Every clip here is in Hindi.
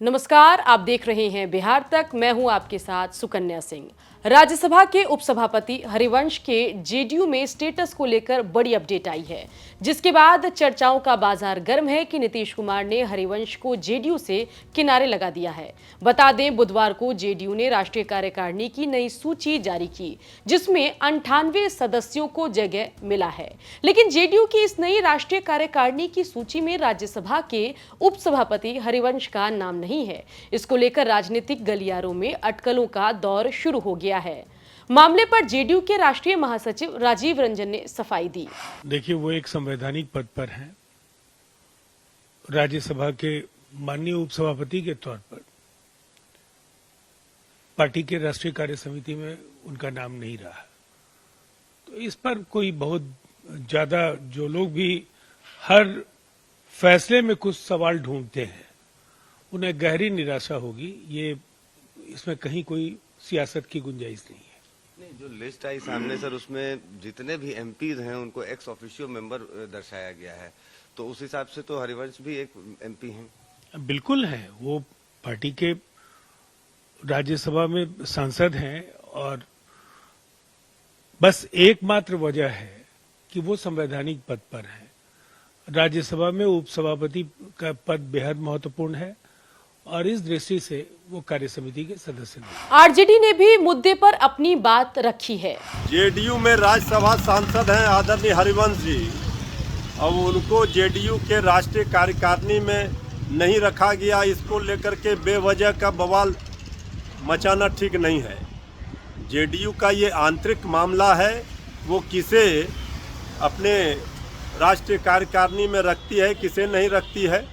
नमस्कार, आप देख रहे हैं बिहार तक। मैं हूं आपके साथ सुकन्या सिंह। राज्यसभा के उपसभापति हरिवंश के जेडीयू में स्टेटस को लेकर बड़ी अपडेट आई है, जिसके बाद चर्चाओं का बाजार गर्म है कि नीतीश कुमार ने हरिवंश को जेडीयू से किनारे लगा दिया है। बता दें, बुधवार को जेडीयू ने राष्ट्रीय कार्यकारिणी की नई सूची जारी की, जिसमें 98 सदस्यों को जगह मिला है। लेकिन जेडीयू की इस नई राष्ट्रीय कार्यकारिणी की सूची में राज्यसभा के उपसभापति हरिवंश का नाम नहीं है। इसको लेकर राजनीतिक गलियारों में अटकलों का दौर शुरू हो गया है। मामले पर जेडीयू के राष्ट्रीय महासचिव राजीव रंजन ने सफाई दी। देखिए, वो एक संवैधानिक पद पर हैं। राज्यसभा के माननीय उपसभापति के तौर पर पार्टी के राष्ट्रीय कार्य समिति में उनका नाम नहीं रहा। तो इस पर कोई बहुत ज्यादा जो लोग भी हर फैसले में कुछ सवाल ढूंढते हैं, उन्हें गहरी निराशा होगी। ये इसमें कहीं कोई सियासत की गुंजाइश नहीं है। नहीं, जो लिस्ट आई सामने सर, उसमें जितने भी एमपीज हैं उनको एक्स ऑफिशियो मेंबर दर्शाया गया है, तो उस हिसाब से तो हरिवंश भी एक एमपी हैं। बिल्कुल है, वो पार्टी के राज्यसभा में सांसद हैं और बस एकमात्र वजह है कि वो संवैधानिक पद पर हैं। राज्यसभा में उपसभापति का पद बेहद महत्वपूर्ण है और इस दृष्टि से वो कार्य समिति के सदस्य हैं। आरजेडी ने भी मुद्दे पर अपनी बात रखी है। जेडीयू में राज्यसभा सांसद हैं आदरणीय हरिवंश जी, अब उनको जेडीयू के राष्ट्रीय कार्यकारिणी में नहीं रखा गया, इसको लेकर के बेवजह का बवाल मचाना ठीक नहीं है। जेडीयू का ये आंतरिक मामला है, वो किसे अपने राष्ट्रीय कार्यकारिणी में रखती है, किसे नहीं रखती है।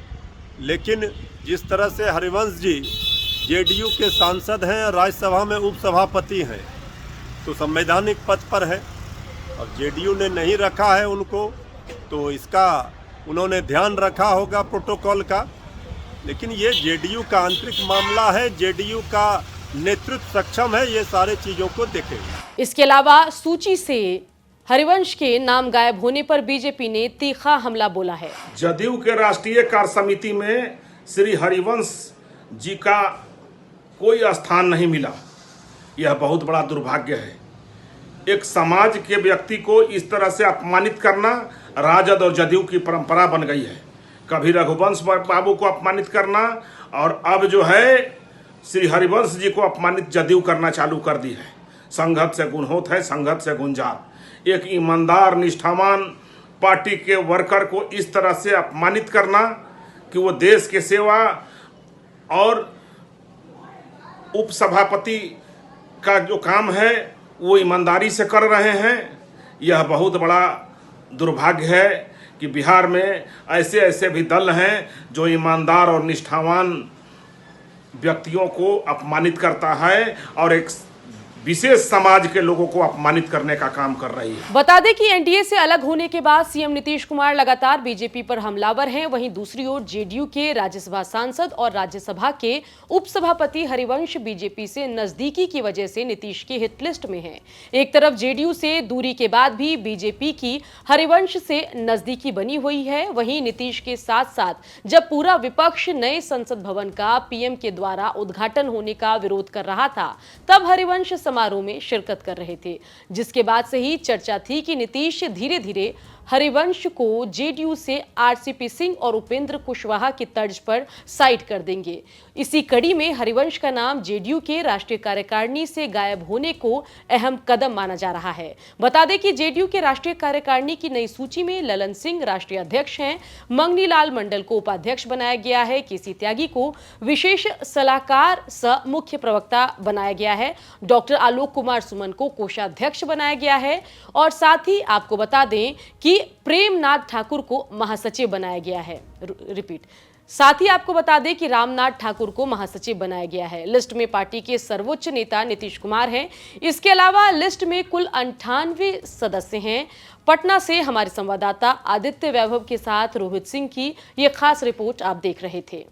लेकिन जिस तरह से हरिवंश जी जेडीयू के सांसद हैं और राज्यसभा में उपसभापति हैं, तो संवैधानिक पद पर है। अब जेडीयू ने नहीं रखा है उनको, तो इसका उन्होंने ध्यान रखा होगा प्रोटोकॉल का। लेकिन ये जेडीयू का आंतरिक मामला है, जेडीयू का नेतृत्व सक्षम है ये सारे चीजों को देखेगा। इसके अलावा सूची से हरिवंश के नाम गायब होने पर बीजेपी ने तीखा हमला बोला है। जदयू के राष्ट्रीय कार्य समिति में श्री हरिवंश जी का कोई स्थान नहीं मिला। यह बहुत बड़ा दुर्भाग्य है। एक समाज के व्यक्ति को इस तरह से अपमानित करना राजद और जदयू की परंपरा बन गई है। कभी रघुवंश बाबू को अपमानित करना और अब जो है श्री हरिवंश जी को अपमानित जदयू करना चालू कर दी है। संघत से गुण होत है, संघत से गुंजार। एक ईमानदार निष्ठावान पार्टी के वर्कर को इस तरह से अपमानित करना कि वो देश के सेवा और उपसभापति का जो काम है वो ईमानदारी से कर रहे हैं, यह बहुत बड़ा दुर्भाग्य है कि बिहार में ऐसे ऐसे भी दल हैं जो ईमानदार और निष्ठावान व्यक्तियों को अपमानित करता है और एक विशेष समाज के लोगों को अपमानित करने का काम कर रही है। बता दें कि एनडीए से अलग होने के बाद सीएम नीतीश कुमार लगातार बीजेपी पर हमलावर हैं। वहीं दूसरी ओर जेडीयू के राज्यसभा सांसद और राज्यसभा के उपसभापति हरिवंश बीजेपी से नजदीकी की वजह से नीतीश की हिट लिस्ट में हैं। एक तरफ जेडीयू से दूरी के बाद भी बीजेपी की हरिवंश से नजदीकी बनी हुई है, वहीं नीतीश के साथ साथ जब पूरा विपक्ष नए संसद भवन का पीएम के द्वारा उद्घाटन होने का विरोध कर रहा था, तब हरिवंश समारोह में शिरकत कर रहे थे, जिसके बाद से ही चर्चा थी कि नीतीश धीरे धीरे हरिवंश को जेडीयू से आरसीपी सिंह और उपेंद्र कुशवाहा की तर्ज पर साइड कर देंगे। इसी कड़ी में हरिवंश का नाम जेडीयू के राष्ट्रीय कार्यकारिणी से गायब होने को अहम कदम माना जा रहा है। बता दें कि जेडीयू के राष्ट्रीय कार्यकारिणी की नई सूची में ललन सिंह राष्ट्रीय अध्यक्ष हैं, मंगनी लाल मंडल को उपाध्यक्ष बनाया गया है, केसी त्यागी को विशेष सलाहकार सह मुख्य प्रवक्ता बनाया गया है, डॉक्टर आलोक कुमार सुमन को कोषाध्यक्ष बनाया गया है और साथ ही आपको बता दें कि प्रेमनाथ ठाकुर को महासचिव बनाया गया है। साथ ही आपको बता दें कि रामनाथ ठाकुर को महासचिव बनाया गया है। लिस्ट में पार्टी के सर्वोच्च नेता नीतीश कुमार हैं। इसके अलावा लिस्ट में कुल 98 सदस्य हैं। पटना से हमारे संवाददाता आदित्य वैभव के साथ रोहित सिंह की यह खास रिपोर्ट आप देख रहे थे।